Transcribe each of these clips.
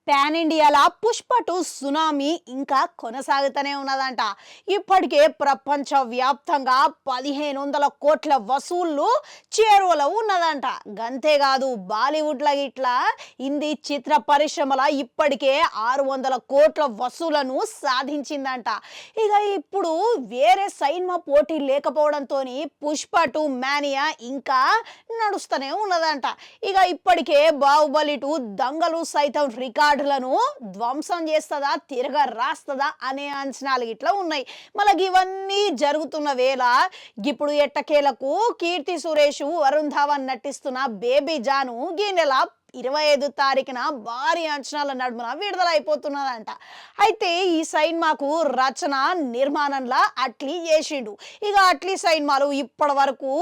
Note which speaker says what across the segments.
Speaker 1: Pan ఇండియాలో Pushpa 2 tsunami ఇంకా కొనసాగుతూనే ఉన్నదంట. ఇప్పటికే ప్రపంచ వ్యాప్తంగా 1500 కోట్ల వసూళ్లు చేరువలో ఉన్నదంట. గంతేకాదు బాలీవుడ్లో ఇట్లా హిందీ చిత్ర పరిశ్రమల ఇప్పటికే 600 కోట్ల వసూలను సాధించిందంట. ఇక ఇప్పుడు వేరే సినిమా పోటీ లేకపోవడంతో పుష్ప 2 మానియా ఇంకా నడుస్తూనే ఉన్నదంట. ఇక ఇప్పటికే బాహుబలి 2 దంగలు సైతం రికార్డులను ధ్వంసం చేస్తుందా తిరగ రాస్తుందా అనే అంచనాలు ఇట్లా ఉన్నాయి. మళ్ళీ ఇవన్నీ జరుగుతున్న వేళ ఇప్పుడు ఎట్టకేలకు కీర్తి సురేష్ వరుణ్ ధావన్ నటిస్తున్న బేబీ జాను ఈ నెల 25 తారీఖున భారీ అంచనాల నడుమున విడుదల అయిపోతున్నదంట. అయితే ఈ సినిమాకు రచన నిర్మాణంలా అట్లీ చేసిండు. ఇక అట్లీ సినిమాలు ఇప్పటి వరకు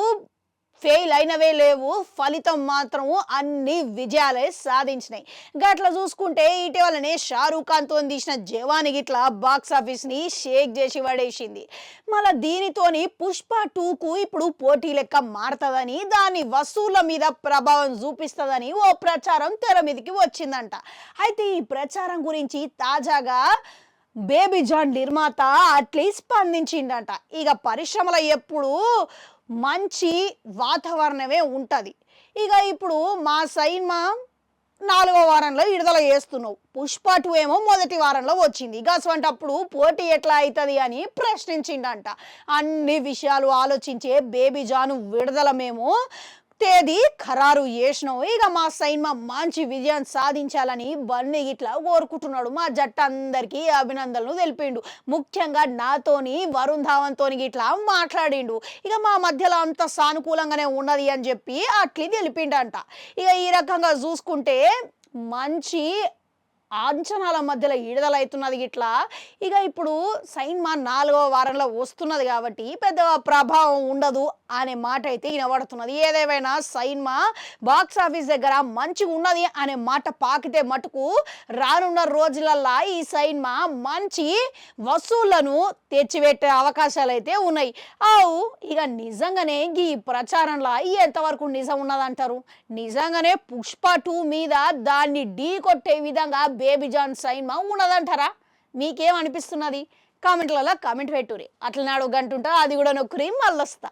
Speaker 1: ఫెయిల్ అయినవే లేవు, ఫలితం మాత్రం అన్ని విజయాలే సాధించినాయి. గట్లా చూసుకుంటే ఇటీవలనే షారూఖ్ ఖాన్తో తీసిన జవాన్ గిట్లా బాక్స్ ఆఫీస్ని షేక్ చేసి పడేసింది. మళ్ళీ దీనితోని పుష్ప 2కు ఇప్పుడు పోటీ లెక్క మారుతుందని, దాని వసూళ్ల మీద ప్రభావం చూపిస్తుందని ఓ ప్రచారం తెర మీదకి వచ్చిందంట. అయితే ఈ ప్రచారం గురించి తాజాగా బేబీ జాన్ నిర్మాత అట్లీ స్పందించిందంట. ఇక పరిశ్రమలో ఎప్పుడు మంచి వాతావరణమే ఉంటుంది. ఇక ఇప్పుడు మా సినిమా 4వ వారంలో విడుదల చేస్తున్నావు, పుష్ప 2 ఏమో మొదటి వారంలో వచ్చింది. ఇక అసలు పోటీ ఎట్లా అవుతుంది అని ప్రశ్నించిండంట. అన్ని విషయాలు ఆలోచించే బేబీ జాను విడుదల మేము తేదీ ఖరారు చేసినావు. ఇక మా సినిమా మంచి విజయం సాధించాలని బన్నీ ఇట్లా కోరుకుంటున్నాడు. మా జట్టు అందరికీ అభినందనలు తెలిపిండు. ముఖ్యంగా నాతోని వరుణ్ ధావన్తో ఇట్లా మాట్లాడిండు. ఇక మా మధ్యలో అంత సానుకూలంగానే ఉన్నది అని చెప్పి అట్లీ తెలిపిండంట. ఇక ఈ రకంగా చూసుకుంటే మంచి అంచనాల మధ్యలో విడుదలవుతున్నది ఇట్లా. ఇక ఇప్పుడు సినిమా 4వ వారంలో వస్తున్నది కాబట్టి పెద్దగా ప్రభావం ఉండదు అనే మాట అయితే వినబడుతున్నది. ఏదేమైనా సినిమా బాక్స్ ఆఫీస్ దగ్గర మంచిగా ఉన్నది అనే మాట పాకితే మటుకు రానున్న రోజులల్లా ఈ సినిమా మంచి వసూళ్లను తెచ్చిపెట్టే అవకాశాలు అయితే ఉన్నాయి. ఇక నిజంగానే ఈ ప్రచారంలో ఎంతవరకు నిజం ఉన్నదంటారు? నిజంగానే పుష్ప 2 మీద దాన్ని ఢీ కొట్టే విధంగా బేబీ జాన్ సినిమా ఉన్నదంటారా? మీకేమనిపిస్తున్నది? కామెంట్లలో కామెంట్ పెట్టుర్రి. అట్లనే 1 గంట ఉంటా, అది కూడా నొక్కురి, మళ్ళొస్తా.